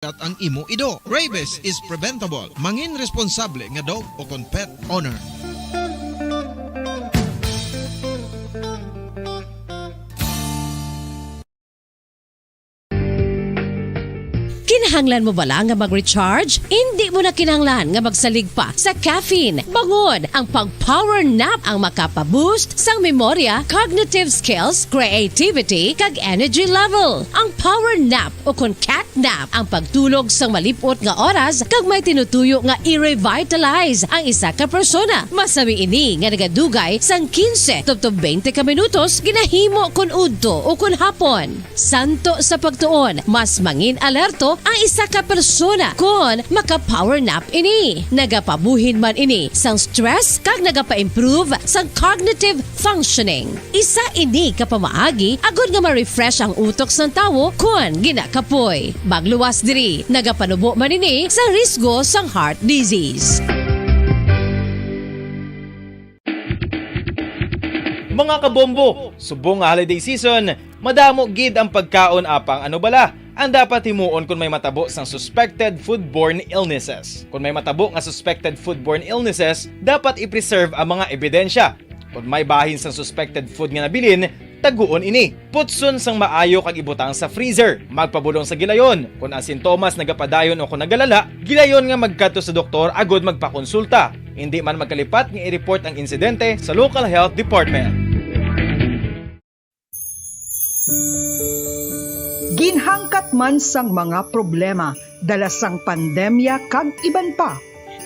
at ang imo ido. Rabies is preventable. Mangin responsable nga dog o kon pet owner. Kinahanglan mo bala nga mag-recharge? Hindi mo na kinahanglan nga magsalig pa sa caffeine. Bangod ang pag-power nap ang makapaboost sang memorya, cognitive skills, creativity, kag energy level. Ang power nap o kon cat nap ang pagtulog sang malipot nga oras kag may tinutuyo nga i-revitalize ang isa ka persona. Masabi ini nga nagadugay sang 15 tubtob 20 ka minutos ginahimo kun udto o kun hapon. Santo sa pagtuon, mas mangin alerto ang isa ka persona kung maka-power nap ini. Nagapabuhin man ini sang stress kag nagapa-improve sang cognitive functioning. Isa ini kapamaagi agud nga ma-refresh ang utok sang tawo kung ginakapoy. Magluwas diri, nagapanubo man ini sa risgo sang heart disease. Mga kabombo, subong nga holiday season, madamo gid ang pagkaon apang ano bala ang dapat himuon kung may matabo sang suspected foodborne illnesses. Kung may matabo nga suspected foodborne illnesses, dapat i-preserve ang mga ebidensya. Kung may bahin sang suspected food nga nabilin, taguon ini. Putson sang maayo kag ibutang sa freezer. Magpabulong sa gilayon. Kung ang sintomas nagapadayon o kung nagalala, gilayon nga magkadto sa doktor agud magpakonsulta. Hindi man magkalipat nga i-report ang insidente sa local health department. Ginhangkat man sang mga problema dala sang pandemya kag iban pa.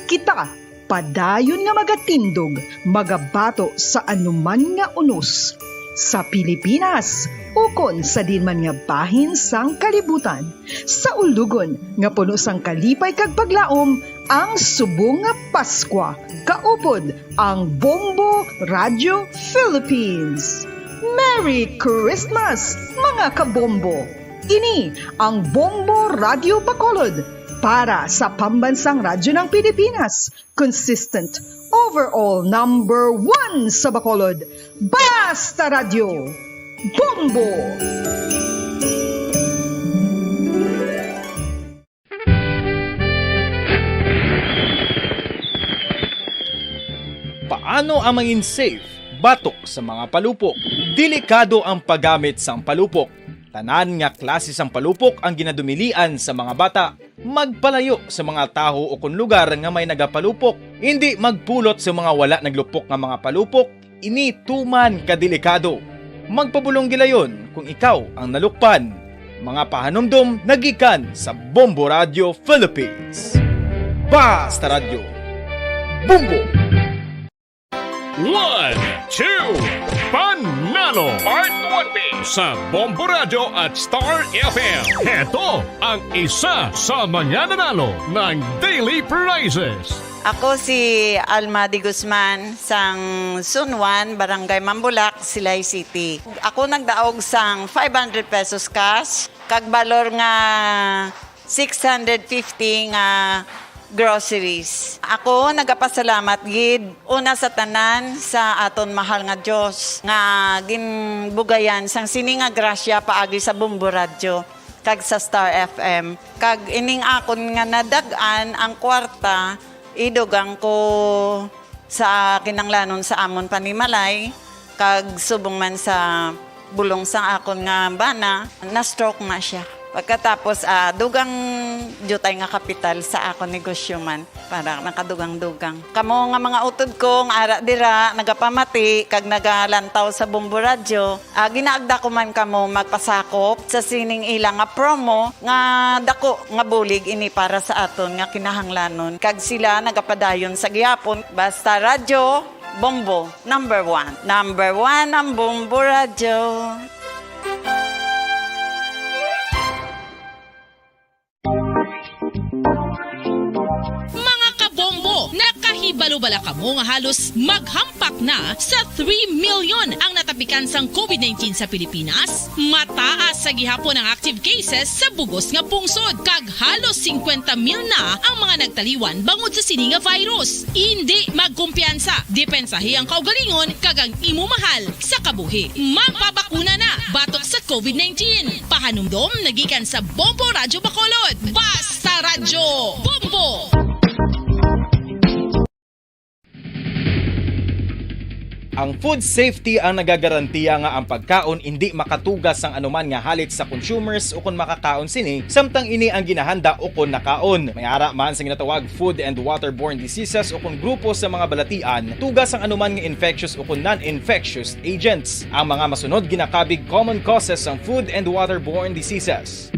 Kita padayon nga magatindog, magabato sa anuman nga unos. Sa Pilipinas, ukon sa dinman nga bahin sang kalibutan. Sa ulugon nga puno sang kalipay kag paglaom, ang subong nga Paskwa. Kaupod ang Bombo Radio Philippines. Merry Christmas, mga kabombo! Ini ang Bombo Radio Bacolod para sa pambansang radyo ng Pilipinas. Consistent, overall number 1 sa Bacolod. Basta Radio! Bombo! Paano ang mangin safe batok sa mga palupok? Delikado ang paggamit sang palupok. Tanan nga klase sang palupok ang ginadumilian sa mga bata. Magpalayo sa mga taho o kung lugar nga may nagapalupok. Hindi magpulot sa mga wala naglupok nga mga palupok. Ini tuman kadelikado. Magpabulong gilayon kung ikaw ang nalukpan. Mga pahanumdum nagikan sa Bombo Radio Philippines. Basta Radio Bombo! 1, 2, Panalo Part 1B sa Bombo Radio at Star FM. Ito ang isa sa mga nanalo ng daily prizes. Ako si Alma de Guzman sang Sunwan, Barangay Mambulak, Silay City. Ako nagdaog sang 500 pesos cash, kag balor nga 650 nga groceries. Ako nagapasalamat gid una sa tanan sa aton mahal nga Dios nga ginbugayan sang sini nga grasya paagi sa Bombo Radio kag sa Star FM. Kag ining akon nga nadagan ang kwarta idugang ko sa kinanglanon sa amon panimalay kag subong man sa bulong sa akon nga bana na stroke na siya. Pagkatapos, dugang jutay nga kapital sa ako negosyo man. Para nakadugang-dugang. Kamo nga mga utod ko, ara dira, nagapamati, kag nagalantaw sa Bombo Radio. Ginaagda ko man kamo magpasakop sa sining ilang nga promo, nga dako nga bulig ini para sa aton nga kinahanglanon. Kag sila nagapadayon sa gihapon. Basta Radio Bombo, number 1. Number 1 ang Bombo Radio. Ibalubala kamo nga halos maghampak na sa 3 million ang natapikan sang COVID-19 sa Pilipinas. Mataas sa gihapon ang active cases sa bugos nga pungsod kag halos 50 mil na ang mga nagtaliwan bangod sa sini nga virus. Hindi magkumpiyansa, depensahi ang kaugalingon kag ang imo mahal sa kabuhi. Magpabakuna na batok sa COVID-19. Pahanumdom nagikan sa Bombo Radyo Bacolod. Basta Radyo Bombo! Ang food safety ang nagagarantiya nga ang pagkaon hindi makatugas ang anuman nga halit sa consumers o kung makakaon sini, samtang ini ang ginahanda o kung nakaon. May ara man sa ginatawag food and waterborne diseases o kung grupo sa mga balatian, tugas ang anuman nga infectious o kung non-infectious agents. Ang mga masunod ginakabig common causes ng food and waterborne diseases.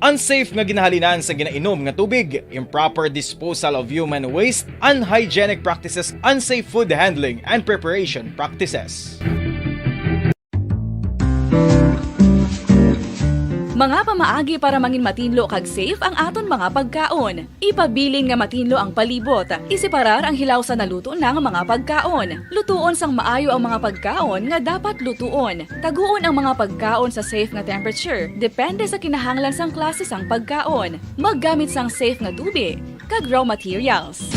Unsafe nga ginahalinan sa ginainom nga tubig, improper disposal of human waste, unhygienic practices, unsafe food handling, and preparation practices. Mga pamaagi para mangin matinlo kag safe ang aton mga pagkaon. Ipabilin nga matinlo ang palibot. Isiparar ang hilaw sa naluto ng mga pagkaon. Lutuon sang maayo ang mga pagkaon nga dapat lutuon. Taguon ang mga pagkaon sa safe nga temperature. Depende sa kinahanglan sang klase sang pagkaon. Maggamit sang safe nga tubig kag raw materials.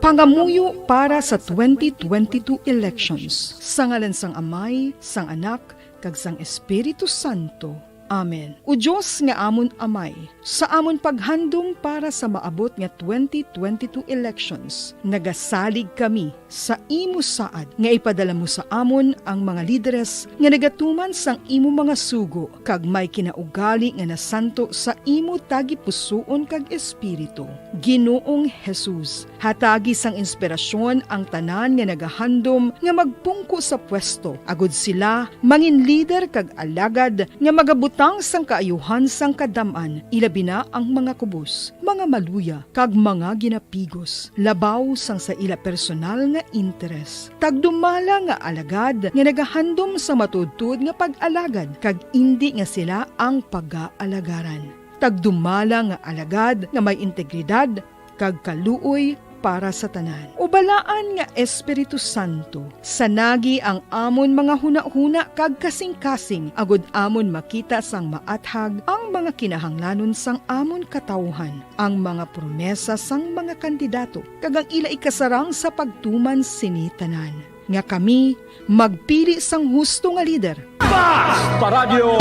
Pangamuyo para sa 2022 elections. Sa ngalan sang Amay, sang Anak, kag sang Espiritu Santo. Amen. O Diyos nga amon Amay, sa amon paghandom para sa maabot nga 2022 elections, nagasalig kami sa imo saad nga ipadala mo sa amon ang mga lideres nga nagatuman sang imo mga sugo kag may kinaugali nga nasanto sa imo tagipusoon kag espiritu. Ginoong Jesus, hatagi sang inspirasyon ang tanan nga nagahandom nga magpungko sa pwesto, agud sila mangin leader kag alagad nga magabutang sang kaayuhan sang kadaman, ilabi na ang mga kubos, mga maluya, kag mga ginapigos, labaw sang sa ila personal nga interes. Tagdumala nga alagad nga nagahandom sa matudtud nga pag-alagad, kag indi nga sila ang pag-aalagaran. Tagdumala nga alagad nga may integridad, kag kaluoy para sa tanan. Ubalaan nga Espiritu Santo, sanagi ang amon mga huna-huna kag kasing-kasing, agud amon makita sang maathag ang mga kinahanglanon sang amon katawhan, ang mga promesa sang mga kandidato, kag ang ila ikasarang sa pagtuman sini tanan. Nga kami magpili sang husto nga lider. Basta Radio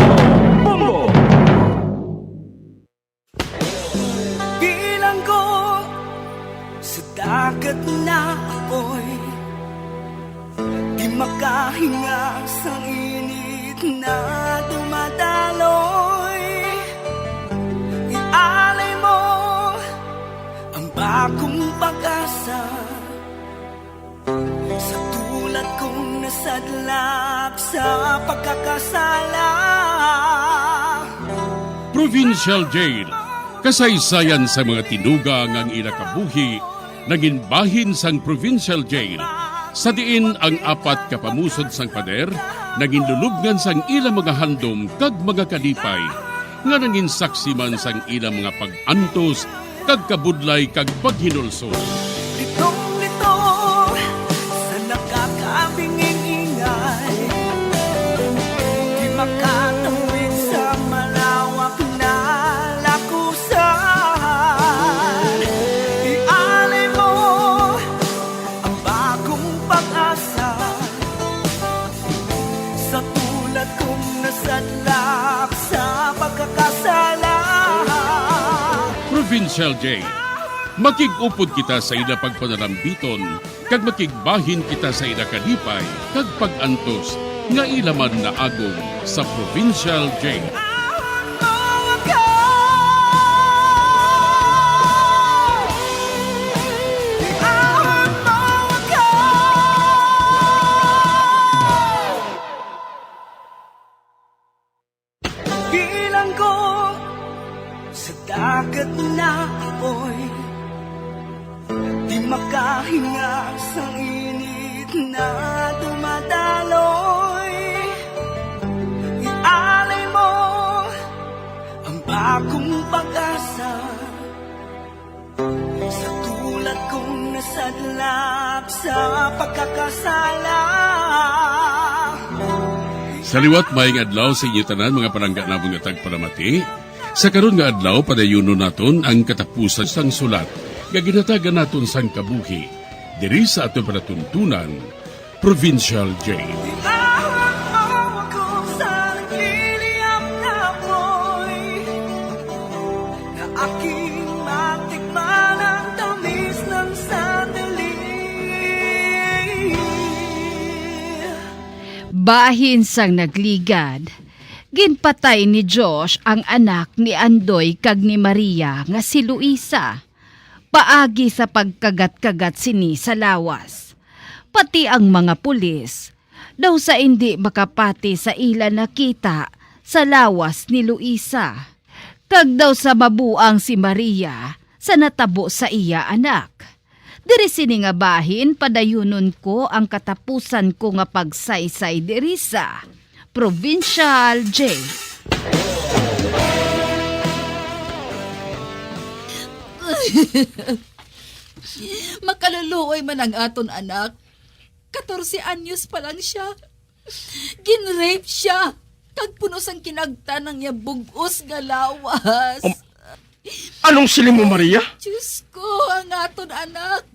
Bombo! Dagat na apoy, di makahinga sa init na dumadaloy. Ialay mo ang bagong pag-asa sa tulad kong nasadlak sa pagkakasala. Provincial Jail, kasaysayan sa mga tinuga ngang ilakabuhi, naging bahin sang Provincial Jail. Sa diin ang apat kapamusod sang pader, naging lulubngan sang ilang mga handom kag mga kalipay, nga naging saksi man sang ilang mga pag-antos, kag kabudlay kag paghinulsol. Litong-lito sa nakakabinging ingay, di makatawid sa malawak na lakusan. Nasadlak sa pagkakasala. Provincial Jail, makig-upod kita sa ila pagpanalambiton, kag makigbahin kita sa ila kalipay, kag pag-antos, nga ilaman na agong sa Provincial Jail. Dagat na apoy, di makahinga sa init na dumadaloy. Nasadlak sa pagkakasala. Sa liwat maing adlaw sa inyo tanan mga palangga na mga tagpalamati. Sa karon nga adlaw padayunon naton ang katapusan sang sulat nga ginatagan naton sang kabuhi diri sa aton panatuntunan Provincial Jail. Awak ko sa nagliliyap na apoy, na aking matikman ang tamis ng sandali. Bahin sang nagligad, ginpatay ni Josh ang anak ni Andoy kag ni Maria nga si Luisa. Paagi sa pagkagat-kagat sini sa lawas. Pati ang mga pulis, daw sa hindi makapati sa ila nakita sa lawas ni Luisa. Kag daw sa mabuang si Maria sa natabo sa iya anak. Diri sini nga bahin padayunon ko ang katapusan ko nga pagsaysay diri sa Provincial Jail. Makaluluoy man ang aton anak. 14 anyos pa lang siya. Ginrape siya. Kag punos ang kinagtan ng niya bugos nga lawas. Anong siling mo, Maria? Diyos ko, ang aton anak.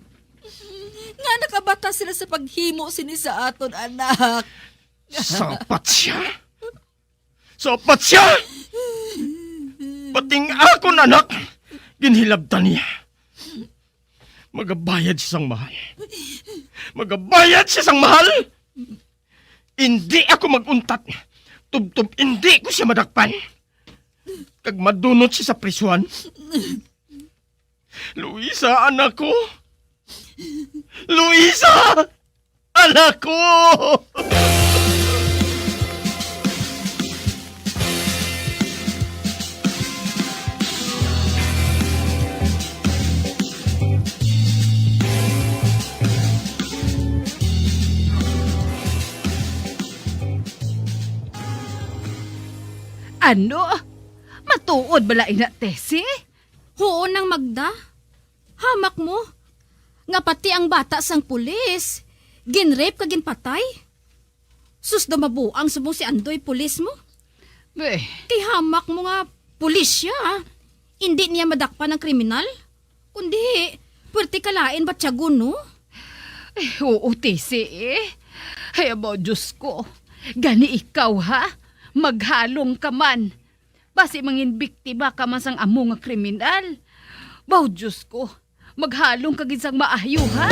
Nga nakabata sila sa paghimo sini sa aton anak. Sapat siya? Sapat siya? Pating akon anak, ginhilabtan niya. Magabayad siya sang mahal. Magabayad siya sang mahal. Hindi ako maguntat. Tubtub, hindi ko siya madakpan. Kag madunot siya sa prisuan. Luisa, anak ko. Luisa! Anak ko! Ano? Matuod bala ina, Tessie? Oo nang Magda. Hamak mo. Nga pati ang bata sang pulis. Ginrape ka ginpatay. Sus da mabuang subong si Andoy pulis mo. Kay hamak mo nga pulis siya. Hindi niya madakpan ng kriminal. Kundi, pwerte kalain ba't siya guno? Oo, Tessie eh. Ay, abo, Diyos ko. Gani ikaw, ha? Maghalong ka man. Basi mangin biktima ka man sang amo nga kriminal. Baw, Diyos ko. Maghalong ka ginsang maayo, ha?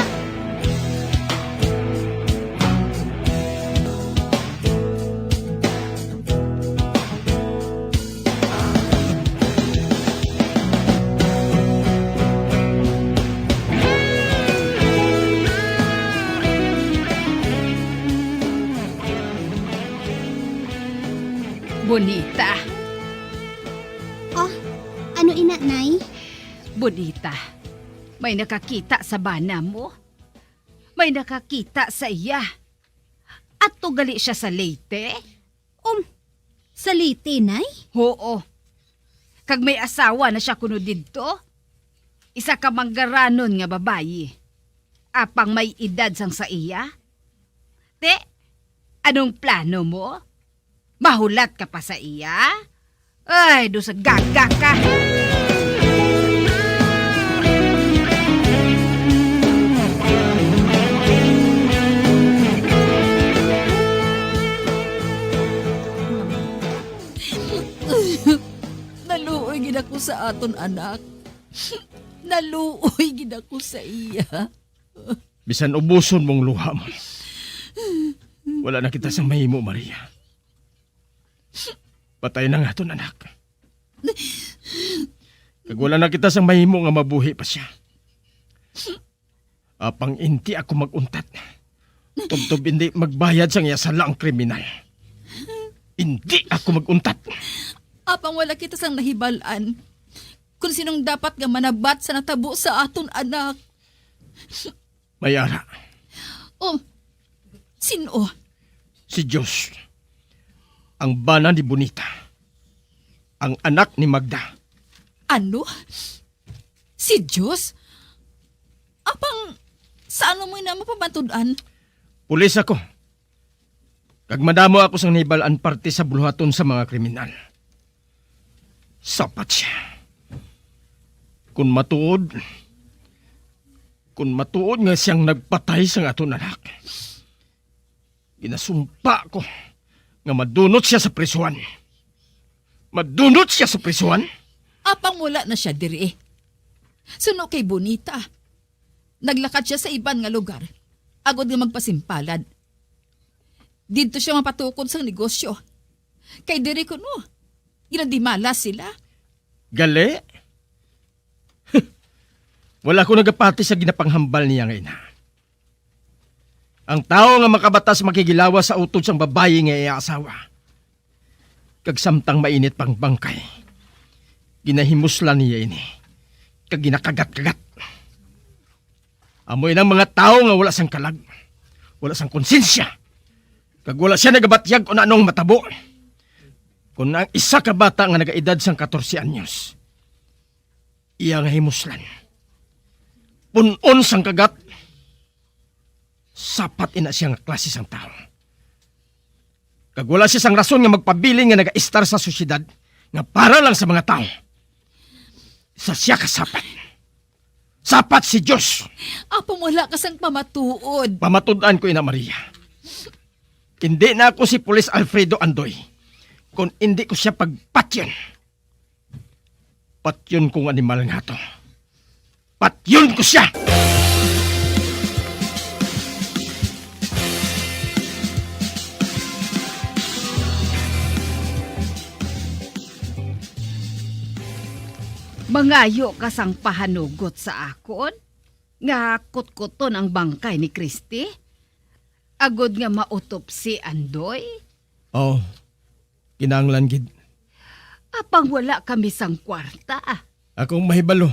Bonita. Oh, ano ina, Nay? Bonita, may nakakita sa bana mo. May nakakita sa iya. At tugali siya sa Leyte. Sa Leyte, Nay? Oo. Kag may asawa na siya kuno didto. Isa ka manggaranon nga babayi. Apang may edad sang sa iya. Te, anong plano mo? Mahulat ka pa sa iya? Ay, do sa gaga ka. Naluoy gid ako sa aton anak. Naluoy gid ako sa iya. Bisan ubuson mong luha mo. Wala na kita sa mahimo, Maria. Patay na nga aton anak. Kag wala na kita sa mahimo nga mabuhi pa siya. Apang inti ako maguntat. Tubtob hindi magbayad sang iya sala ang kriminal. Hindi ako maguntat. Apang wala kita sang nahibalan. Kung sinong dapat nga manabat sa natabo sa aton anak. Mayara. Sino? Si Diyos. Ang bana ni Bonita. Ang anak ni Magda. Ano? Si Diyos? Apang Saan mo na mapabatudan? Pulis ako. Kag madamo ako sang nibalaan parte sa buluhaton sa mga kriminal. Sapat siya. Kung matuod nga siyang nagpatay sa aton anak. Ginasumpa ko nga madunot siya sa prisuhan. Madunot siya sa prisuhan? Apang wala na siya diri. Suno kay Bonita. Naglakad siya sa iban nga lugar. Agod nga magpasimpalad. Dito siya mapatukod sa negosyo. Kay diri ko no. Ginadimala sila. Gali? Wala ko nagapati sa ginapanghambal niya ngayon. Ang tao nga makabatas makigilawa sa utod sang babayi nga iaasawa. Kag samtang mainit pang bangkay. Ginahimuslan niya ini. Kag ginakagat-kagat. Amoy ng mga tao nga wala sang kalag. Wala sang konsensya. Kag wala siya nagabatyag kung anong matabo. Kung ang isa ka bata nga nagaedad sang 14 anyos. Iya nga himuslan. Punon sang kagat. Sapat ina siya nga klase sang tao. Kag wala siya sang rason nga magpabiling nga naga-istar sa sosyedad nga para lang sa mga tao. Sa siya kasapat. Sapat si Diyos. Apang wala ka sang pamatuod. Pamatudan ko ina Maria. Hindi na ako si Pulis Alfredo Andoy. Kung hindi ko siya pagpatyon. Patyon kong animal nga to. Patyon ko siya! Mangayo ka sang pahanugot sa akon? Nga kutkuton ang bangkay ni Christy? Agod nga mautop si Andoy? Oh, kinanglan gid. Apang wala kami sang kwarta. Akong mahibalo.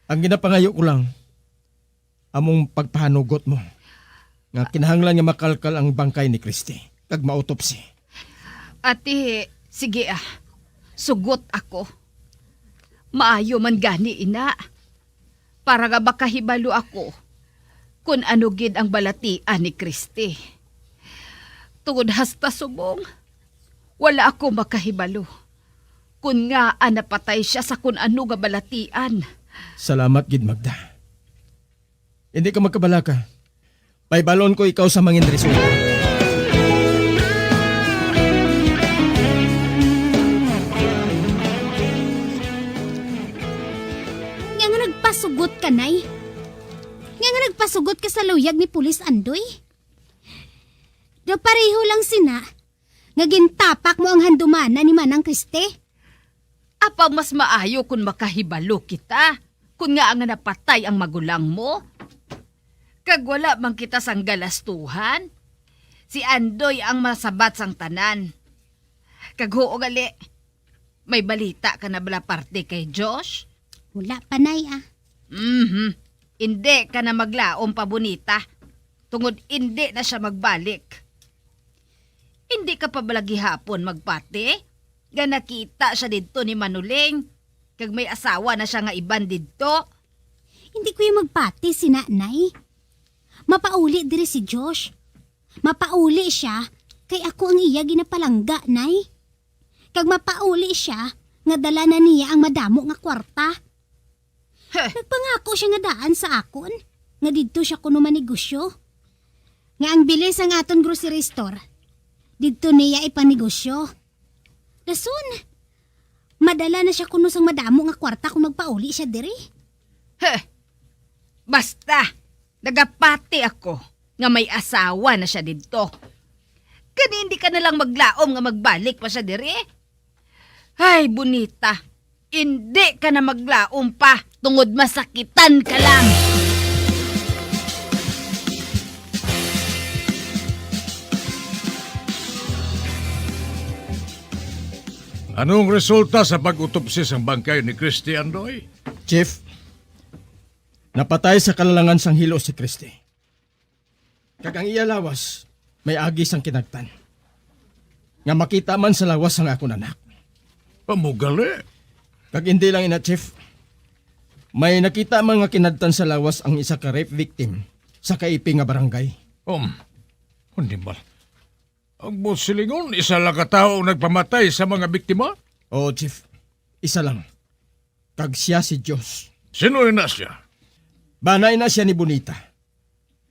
Ang ginapangayo ko lang, among pagpahanugot mo. Nga kinahanglan nga makalkal ang bangkay ni Christy. Kag mautopsi. Ate, sige sugot ako. Maayo man gani ina. Para nga makahibalo ako kung ano gid ang balatian ni Christy. Tungod hasta subong, wala ako makahibalo. Kung nga napatay siya sa kung ano nga balatian. Salamat gid Magda. Hindi ka magkabalaka. Paibalon ko ikaw sa mangin resulta. Nagpasugot ka, Nay? Nga nagpasugot ka sa luyag ni Pulis Andoy? Da pareho lang sina. Nga gintapak mo ang handumana ni Manang Kriste? Apa mas maayo kung makahibalo kita? Kung nga ang napatay ang magulang mo? Kag wala man kita sang galastuhan? Si Andoy ang masabat sang tanan. Kag huo gali, may balita ka na bala parte kay Josh? Wala pa, Nay Hindi ka na maglaom pa Bonita. Tungod hindi na siya magbalik. Hindi ka pa balagi hapon magpati? Nga nakita siya dito ni Manuling. Kag may asawa na siya nga iban dito. Hindi ko yung magpati si Nanay. Mapauli diri si Josh. Mapauli siya kay ako ang iya ginapalangga, Nay. Kag mapauli siya nga dala na niya ang madamo nga kwarta. Nagpangako siya nga daan sa akon, nga didto siya kuno manegosyo. Nga ang bilis ang aton grocery store, didto niya ipanegosyo. Dason, madala na siya kuno sang madamo nga kwarta kung magpauli siya diri. Basta, nagapati ako nga may asawa na siya didto. Kani hindi ka na lang maglaom nga magbalik pa siya diri. Ay, Bonita, hindi ka na maglaom pa. Tungod masakitan ka lang. Anong resulta sa pag-utopsi ng bangkay ni Christy Andoy? Chief, napatay sa kalalangan sang hilo si Christy. Kag ang iya lawas, may agi sang kinagtan. Nga makita man sa lawas ang akong anak. Pamugali. Kag hindi lang ina, Chief. May nakita mga kinadtan sa lawas ang isa ka rape victim sa kaipi nga barangay. Hindi ba? Ang busilingon, isa lang katao nagpamatay sa mga biktima? Oo, Chief. Isa lang. Kag siya si Diyos. Sino na siya? Banay na siya ni Bonita,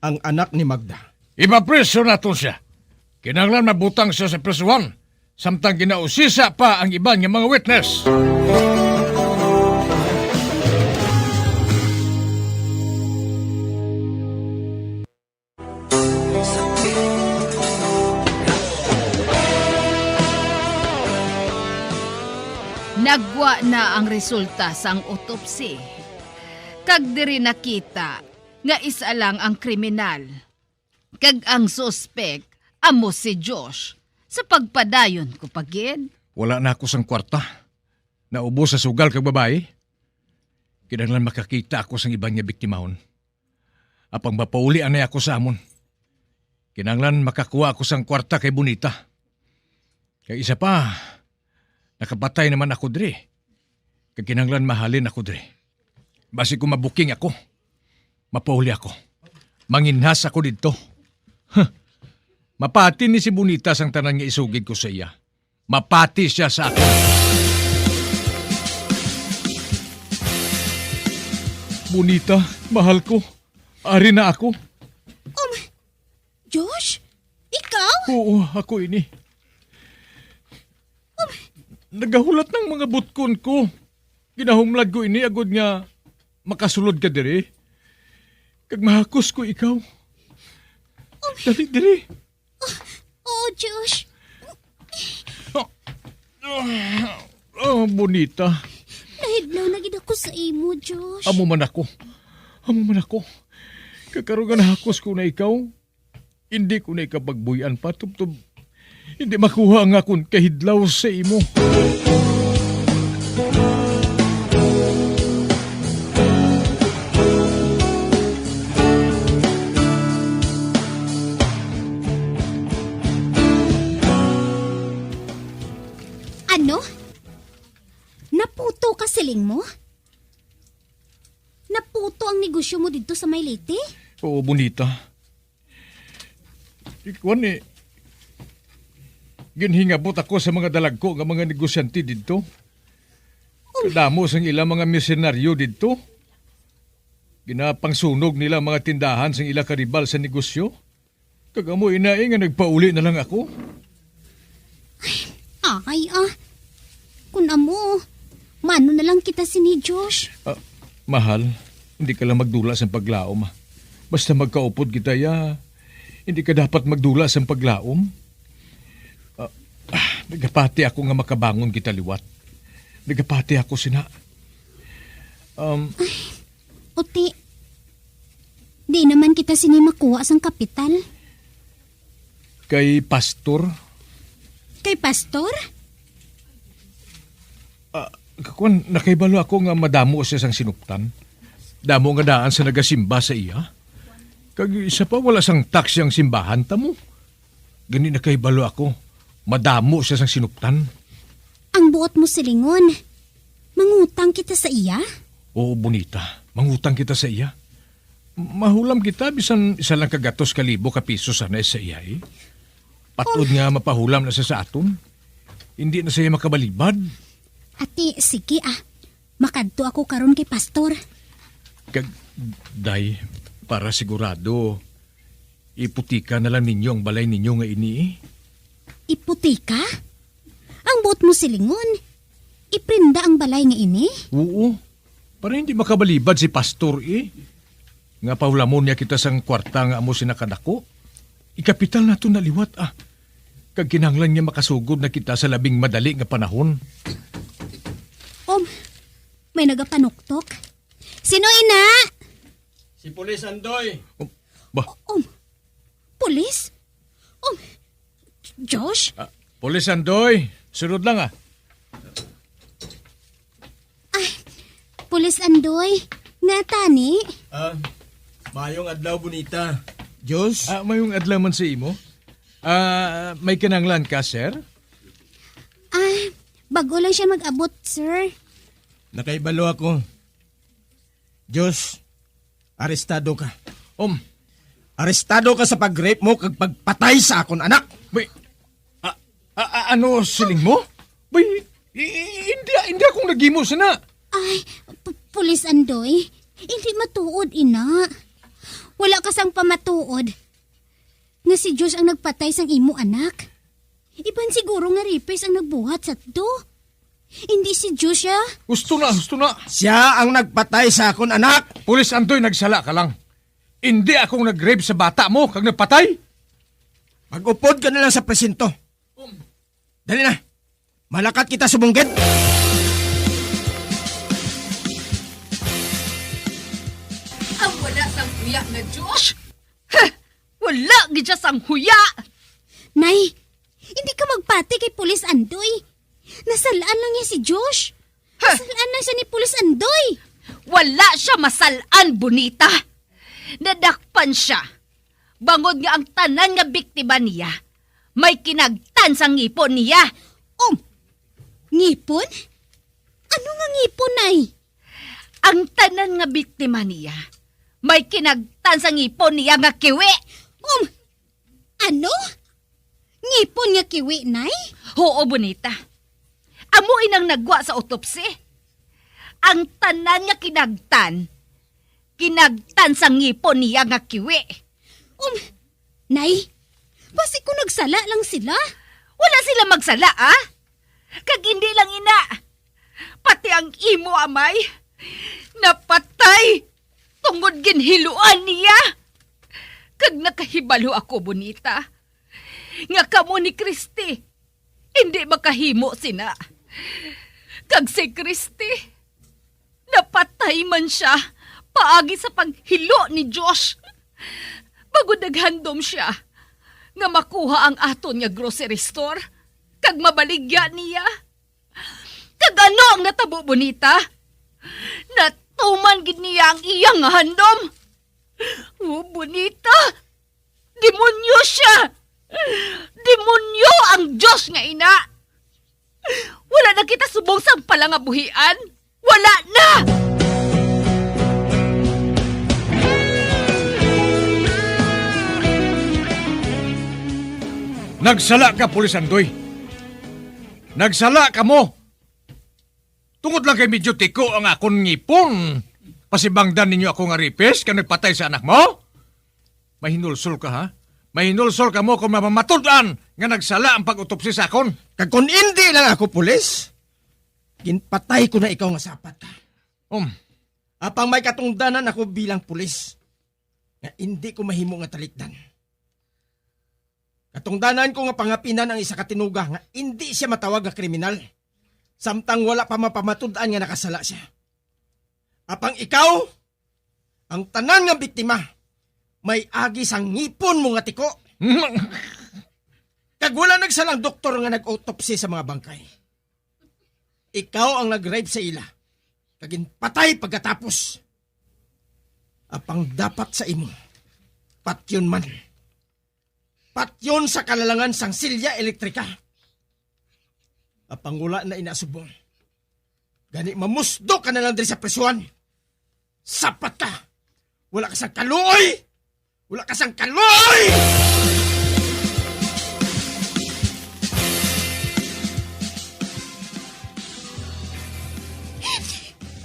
ang anak ni Magda. Ipapreso nato siya. Kinanglan mabutang siya sa presuhan, samtang ginausisa pa ang iba ng mga witness. Nagwa na ang resulta sang autopsy. Kag diri nakita nga isa lang ang kriminal. Kag ang suspect amo si Josh sa pagpadayon ko pagid. Wala na ako sang kwarta. Naubos sa sugal kag babae. Kinanglan makakita ako sang ibang niya biktimahon. Apang mapauli anay ako sa amon. Kinanglan makakuha ako sang kwarta kay Bonita. Kay isa pa, nakapatay naman ako dre. Kag kinanglan mahalin ako dre. Basi kung mabuking ako, mapauli ako. Manginhas ako dito. Mapati ni si Bonita sang tanan nga isugid ko sa iya. Mapati siya sa akin. Bonita, mahal ko. Ari na ako. Josh? Ikaw? Oo, ako ini. Nagahulat ng mga butkon ko. Ginahumlad ko ini agad nga makasulod ka diri. Kag mahakos ko ikaw. Dali diri. Oh, Josh. Bonita. Nahidlaw na gid ako sa imo, Josh. Amo man ako. Kakaroon na hakos ko na ikaw. Hindi ko na ikapagbuyan pa, tubtob. Hindi makuha ang akong kahidlaw sa imo. Ano? Naputo ka siling mo? Naputo ang negosyo mo dito sa Maylete? Oo, Bonita. Ikuan ginhingabot ako sa mga dalagko nga mga negosyante dito. Kadamo sang ilang mga misenaryo dito. Ginapangsunog nila mga tindahan sang ila karibal sa negosyo. Kagamo inae nga nagpauli na lang ako. Kung amo, mano na lang kita sini Josh. Mahal, hindi ka lang magdula sa paglaom. Basta magkaupod kita ya, hindi ka dapat magdula sa paglaom. Nagapati ako nga makabangon kita liwat. Nagapati ako sina. Uti, di naman kita sini makuha sang kapital. Kay pastor? Kay pastor? Kakuan, nakaibalo ako nga madamo siya sang sinuptan. Damo nga daan sa nagasimba sa iya. Kag isa pa wala sang tax yang simbahan tamo. Gani nakaibalo ako. Madamo siya sang sinuptan. Ang buot mo silingon. Mangutang kita sa iya? Oo, Bonita. Mangutang kita sa iya. Mahulam kita bisan isa lang kagatos kalibo ka piso sana sa iya eh. Patod nga mapahulam na sa aton. Hindi na siya makabalibad. Ati, sige makadto ako karon kay pastor. Day, para sigurado, iputika na lang ninyo ang balay ninyo nga ini. Iputika? Ang buot mo silingon. Iprinda ang balay nga ini? Oo, para hindi makabalibad si pastor eh. Nga paulamon niya kita sang kwarta nga amo sinakadako. Ikapital na ito naliwat Kag kinahanglan niya makasugod na kita sa labing madali nga panahon. May nagapanuktok. Sino ina? Si Pulis Andoy. Pulis? Josh? Pulis Andoy, sunod lang Pulis Andoy, nga tani? Mayong adlaw Bonita. Diyos? Mayong adlaw man sa imo. May kinanglan ka, sir? Bago lang siya mag-abot, sir. Nakaibalo ako. Diyos, arestado ka. Arestado ka sa pag-rape mo kag pagpatay sa akon anak. Bay, ano siling mo? Bay, hindi akong nagimo sana. Ay, Pulis Andoy, hindi matuod, ina. Wala kasang pamatuod nga si Diyos ang nagpatay sang imo anak. Iban siguro nga ripes ang nagbuhat sa to. Hindi si Diyos siya. Gusto na. Siya ang nagpatay sa akon anak. Pulis Andoy, nagsala ka lang. Hindi akong nag-rape sa bata mo kag nagpatay. Mag-upod ka na lang sa presinto. Dali na. Malakat kita subunggit. Ang wala sang huya nga Diyos. Wala gid siya sang huya. Nay, hindi ka magpati kay Pulis Andoy. Nasalaan lang niya si Josh. Nasalaan lang siya ni Pulis Andoy. Wala siya masalaan, Bonita. Nadakpan siya. Bangod nga ang tanan nga biktima niya, may kinagtan sa ngipon niya. Ngipon? Ano nga ngipon, Nay? Ang tanan nga biktima niya, may kinagtan sa ngipon niya nga kiwi. Ano? Ngipon nga kiwi, Nay? Oo, Bonita. Amo inang nagwa sa autopsy. Ang tanan nga kinagtan sa ngipon niya nga kiwi. Nay, basi ko nagsala lang sila. Wala sila magsala, ah? Kag hindi lang ina. Pati ang imo, amay, napatay tungod ginhiluan niya. Kag nakahibalo ako, Bonita, nga kamo ni Christy, hindi makahimo sina. Kag si Christy, napatay man siya paagi sa paghilo ni Josh. Bago naghandom siya nga makuha ang aton nga grocery store kag mabaligya niya. Kag ano ang natabo, Bonita? Natuman gid niya ang iyang handom. Bonita, demonyo siya. Demonyo ang Diyos nga ina. Wala na kita subong sa palangabuhian. Wala na! Nagsala ka, Pulis Andoy. Nagsala ka mo. Tungod lang kay medyo tiko ang akong ngipon. Pasibangdan ninyo ako nga ripes ka nagpatay sa anak mo? Mahinulsol ka, ha? Mahinulsol ka mo kung mamamatudan nga nagsala ang pag-utopsi sa akon. Kag kung hindi lang ako pulis, ginpatay ko na ikaw nga sapat ka. Apang may katungdanan ako bilang pulis, nga hindi ko mahimo nga talikdan. Katungdanan ko nga pangapinan ang isa katinuga nga hindi siya matawag nga kriminal, samtang wala pa mapamatudan nga nakasala siya. Apang ikaw, ang tanan nga biktima, may agi sang ngipon mo nga tiko. Kag wala nagsalang doktor nga nag-autopsy sa mga bangkay. Ikaw ang nag-rape sa ila. Kagin patay pagkatapos. Apang dapat sa imo, patyon man. Patyon sa kalalangan sang silya elektrika. Apang wala na inasubong. Gani mamusdo ka na lang diri sa presuan. Sapat ka. Wala ka sang kaluoy. Wala ka sang kaluoy!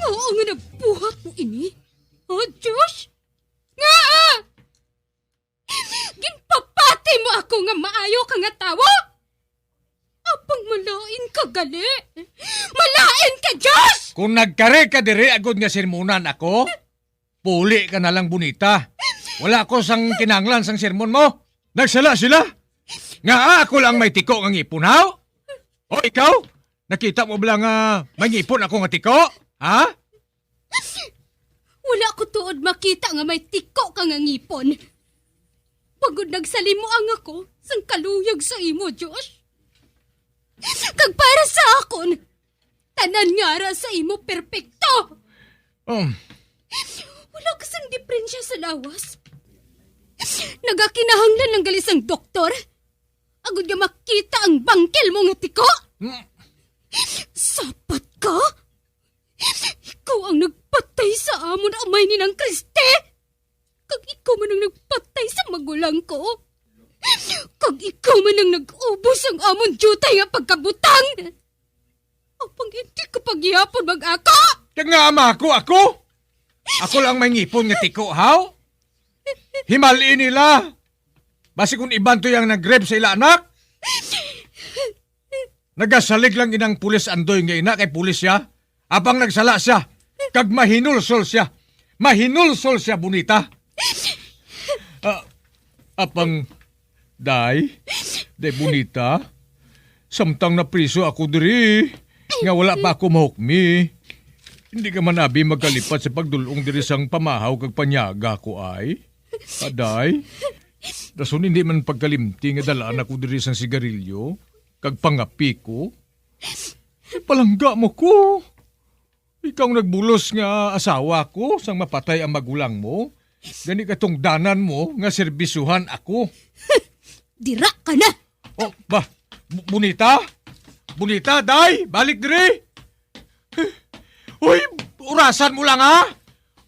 Oo nga nagbuhat mo ini. Oh, Diyos! Nga! Ginpapati mo ako nga maayo ka nga tawa! Apang malain ka gali! Malain ka, Diyos! Kung nagkare ka diri agod nga sermonan ako, puli ka na lang, Bonita. Wala ko sang kinanglan sang sermon mo. Nagsala sila. Nga ako lang may tiko nga ngipunaw. O ikaw, nakita mo ba nga may ngipon ako nga tiko? Ha? Wala ko tuod makita nga may tiko ka nga ngipon. Pagod nagsalimuang ako sang kaluyag sa imo, Diyos. Kag para sa akon, tanan nga ra sa imo perpekto. Wala kasang diferensya sa lawas. Nagakinahanglan ng galisang doktor. Agud nga makita ang bangkel mo nga tiko. Sapat ka? Ikaw ang patay sa amon amay ni ng Kriste. Kag ikaw man ang nagpatay sa magulang ko. Kag ikaw man ang nag-ubos ang amon jutay nga pagkabutang. Apang hindi ko paghihapon mag-ako. Kaya nga ama ako. Ako lang may ngipon nga tiko, haw? Himali nila. Basi kung iban to yung nag-grab sa ila anak. Nagasalig lang inang pulis Andoy nga ina kay pulis siya. Apang nagsala siya. Kag mahinulsol siya. Mahinulsol siya, Bonita. Apang, day Bonita, samtang na priso ako diri, nga wala pa ako mahukmi. Hindi ka man abi magkalipat sa pagdulong diri sang pamahaw kag panyaga ko ay. Aday, rason hindi man pagkalimti nga dalaan ako diri sang sigarilyo, kag pangapi ko. Palangga mo ko. Ikaw nagbulos nga asawa ko sang mapatay ang magulang mo. Gani katong danan mo nga serbisuhan ako. Dira ka na! Oh, ba? Bonita? Bonita, day! Balik diri! Uy, urasan mo lang ha!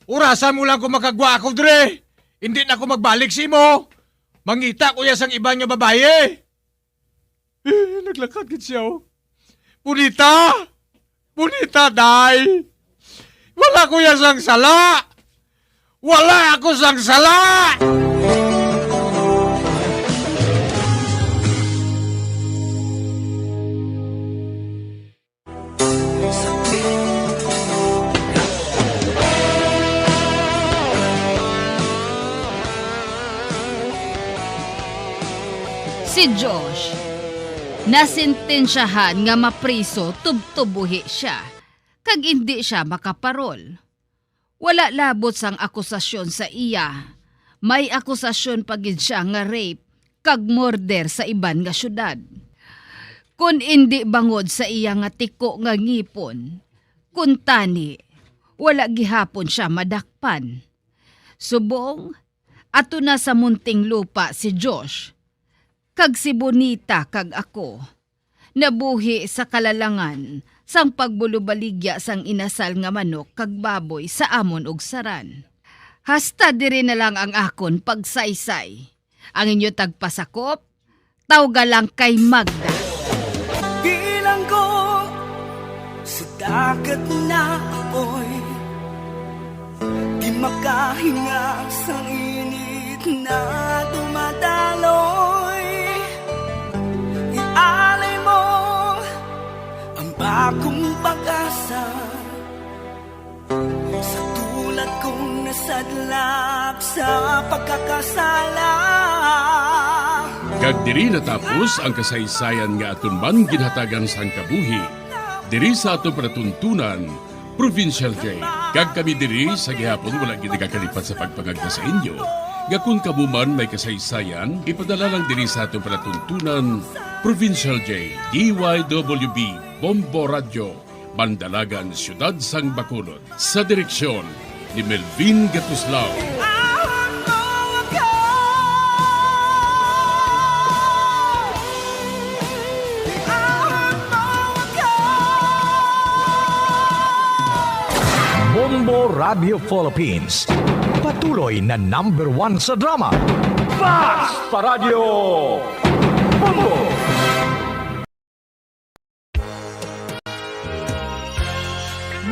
Urasan mo lang kung makagwa ako diri! Hindi na ako magbalik si mo! Mangita ko yasang iba niya babae! Naglakad gid siya oh. Bonita! Bonita, day! Wala ko yasang sala! Wala ako sang sala! Si Josh, nasintensyahan nga mapriso tubtubuhi siya, kag hindi siya makaparol. Wala labot sang akusasyon sa iya. May akusasyon pagid siya nga rape kag murder sa iban nga syudad. Kun hindi bangod sa iya nga tiko nga ngipon, kun tani, wala gihapon siya madakpan. Subong, ato na sa munting lupa si Josh, kag si Bonita kag ako, nabuhi sa kalalangan sang pagbulubaligya sang inasal nga manok kag baboy sa amon ug saran. Hasta diri na lang ang akon pagsaysay. Ang inyo tagpasakop, tawga lang kay Magda. Bilang ko sa dagat na apoy, di makahinga sa init na dumadaloy. Ialay mo ang bagong pag-asa sa tulad kong nasadlap sa pagkakasala. Kag diri natapos ang kasaysayan nga aton man ginhatagan sang kabuhi. Diri sa aton panatuntunan, Provincial J. Kag kami diri sa gihapon wala gid nagakalipat sa pagpangagda sa inyo. Nga kung kabuman may kasaysayan, ipadala lang diri sa aton panatuntunan, Provincial J. DYWB Bombo Radio, Bandalagan, Siyudad Sang Bacolod. Sa direksyon ni Melvin Gatuslao. Bombo Radio Philippines. Patuloy na #1 sa drama. Basta Radio Bombo!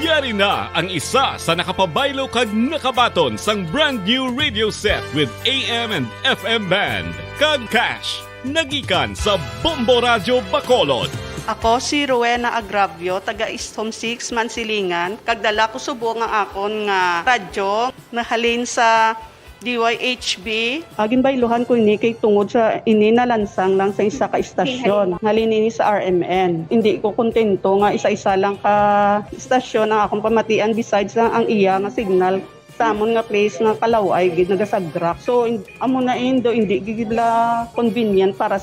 Yari na ang isa sa nakapabaylo kag nakabaton sang brand new radio set with AM and FM band. Kag cash, nagikan sa Bombo Radio Bacolod. Ako si Rowena Agravio, taga East Home 6, Mansilingan. Kagdala ko subong nga akon nga radyo, nahalin sa DYHB. Agin bayluhan ko ini kay tungod sa ini nalansang lang sa isa ka istasyon. Halin ini sa RMN. Hindi ko kontento nga isa-isa lang ka istasyon ang akong pamatian besides lang ang iya nga signal sa amon nga place nga Kalaway gid nagasagrak. So amo na indo hindi gid la convenient para